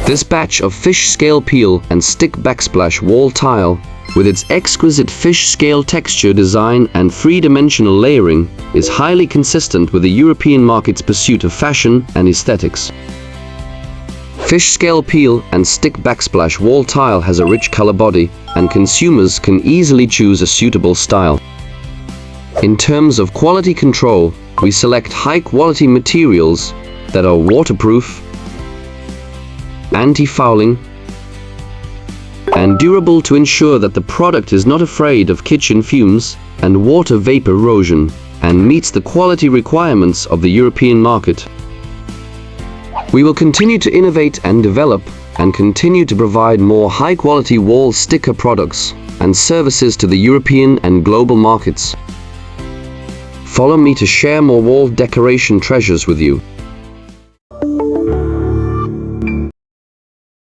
This batch of fish scale peel and stick backsplash wall tile, with its exquisite fish scale texture design and three-dimensional layering, is highly consistent with the European market's pursuit of fashion and aesthetics. Fish scale peel and stick backsplash wall tile has a rich color body, and consumers can easily choose a suitable style. In terms of quality control, we select high-quality materials that are waterproof, anti-fouling, and durable to ensure that the product is not afraid of kitchen fumes and water vapor erosion, and meets the quality requirements of the European market. We will continue to innovate and develop, and continue to provide more high-quality wall sticker products and services to the European and global markets. Follow me to share more wall decoration treasures with you.